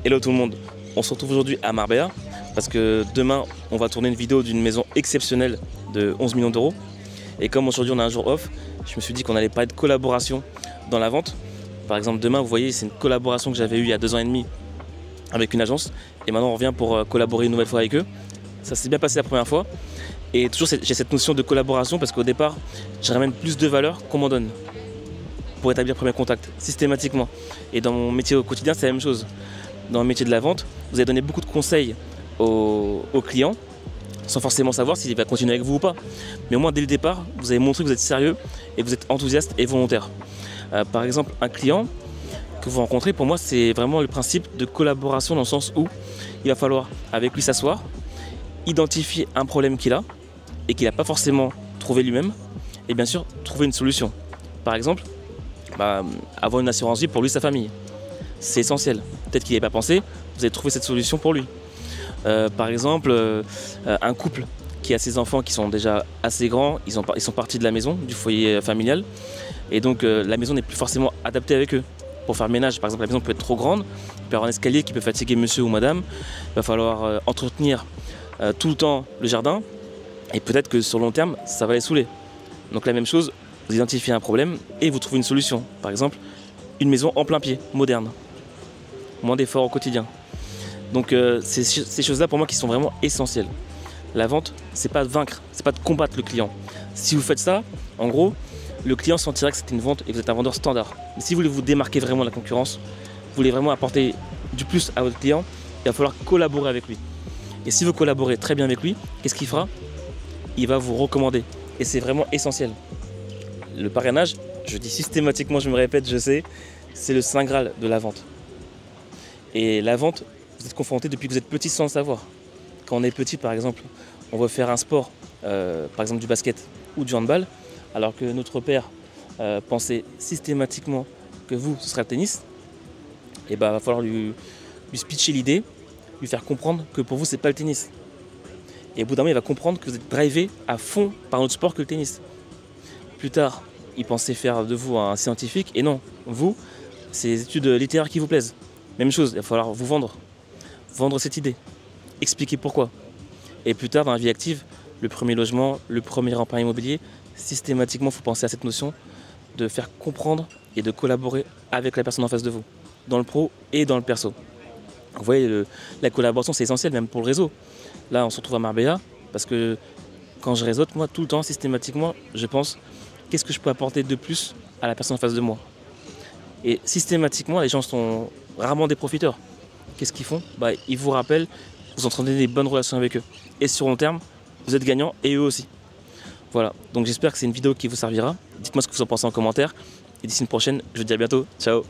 Hello tout le monde, on se retrouve aujourd'hui à Marbella parce que demain on va tourner une vidéo d'une maison exceptionnelle de 11 millions d'euros. Et comme aujourd'hui on a un jour off, je me suis dit qu'on allait parler de collaboration dans la vente. Par exemple demain vous voyez c'est une collaboration que j'avais eue il y a 2 ans et demi avec une agence et maintenant on revient pour collaborer une nouvelle fois avec eux. Ça s'est bien passé la première fois et toujours j'ai cette notion de collaboration parce qu'au départ je ramène plus de valeur qu'on m'en donne pour établir le premier contact systématiquement. Et dans mon métier au quotidien c'est la même chose. Dans le métier de la vente, vous allez donner beaucoup de conseils aux clients sans forcément savoir s'il va continuer avec vous ou pas. Mais au moins dès le départ, vous avez montré que vous êtes sérieux et que vous êtes enthousiaste et volontaire. Par exemple, un client que vous rencontrez, pour moi, c'est vraiment le principe de collaboration dans le sens où il va falloir avec lui s'asseoir, identifier un problème qu'il a et qu'il n'a pas forcément trouvé lui-même et bien sûr trouver une solution. Par exemple, avoir une assurance vie pour lui et sa famille. C'est essentiel. Peut-être qu'il n'y avait pas pensé, vous avez trouvé cette solution pour lui. Par exemple, un couple qui a ses enfants qui sont déjà assez grands, ils sont partis de la maison, du foyer familial, et donc la maison n'est plus forcément adaptée avec eux. Pour faire le ménage, par exemple, la maison peut être trop grande, il peut y avoir un escalier qui peut fatiguer monsieur ou madame, il va falloir entretenir tout le temps le jardin, et peut-être que sur le long terme, ça va les saouler. Donc la même chose, vous identifiez un problème et vous trouvez une solution. Par exemple, une maison en plein pied, moderne. Moins d'efforts au quotidien. Donc ces choses-là pour moi qui sont vraiment essentielles. La vente, c'est pas de vaincre, c'est pas de combattre le client. Si vous faites ça, en gros, le client sentira que c'est une vente et que vous êtes un vendeur standard. Mais si vous voulez vous démarquer vraiment de la concurrence, vous voulez vraiment apporter du plus à votre client, il va falloir collaborer avec lui. Et si vous collaborez très bien avec lui, qu'est-ce qu'il fera? Il va vous recommander. Et c'est vraiment essentiel. Le parrainage, je dis systématiquement, je me répète, je sais, c'est le saint graal de la vente. Et la vente, vous êtes confronté depuis que vous êtes petit sans le savoir. Quand on est petit, par exemple, on veut faire un sport, par exemple du basket ou du handball, alors que notre père pensait systématiquement que vous, ce serait le tennis, et il va falloir lui pitcher l'idée, lui faire comprendre que pour vous, c'est pas le tennis. Et au bout d'un moment, il va comprendre que vous êtes drivé à fond par un autre sport que le tennis. Plus tard, il pensait faire de vous un scientifique, et non, vous, c'est les études littéraires qui vous plaisent. Même chose, il va falloir vous vendre cette idée, expliquer pourquoi. Et plus tard, dans la vie active, le premier logement, le premier emprunt immobilier, systématiquement, il faut penser à cette notion de faire comprendre et de collaborer avec la personne en face de vous, dans le pro et dans le perso. Vous voyez, la collaboration, c'est essentiel, même pour le réseau. Là, on se retrouve à Marbella, parce que quand je réseaute, moi, tout le temps, systématiquement, je pense, qu'est-ce que je peux apporter de plus à la personne en face de moi? Et systématiquement, les gens sont rarement des profiteurs. Qu'est-ce qu'ils font? Ils vous rappellent, vous entretenez des bonnes relations avec eux. Et sur long terme, vous êtes gagnant et eux aussi. Voilà, donc j'espère que c'est une vidéo qui vous servira. Dites-moi ce que vous en pensez en commentaire. Et d'ici une prochaine, je vous dis à bientôt. Ciao!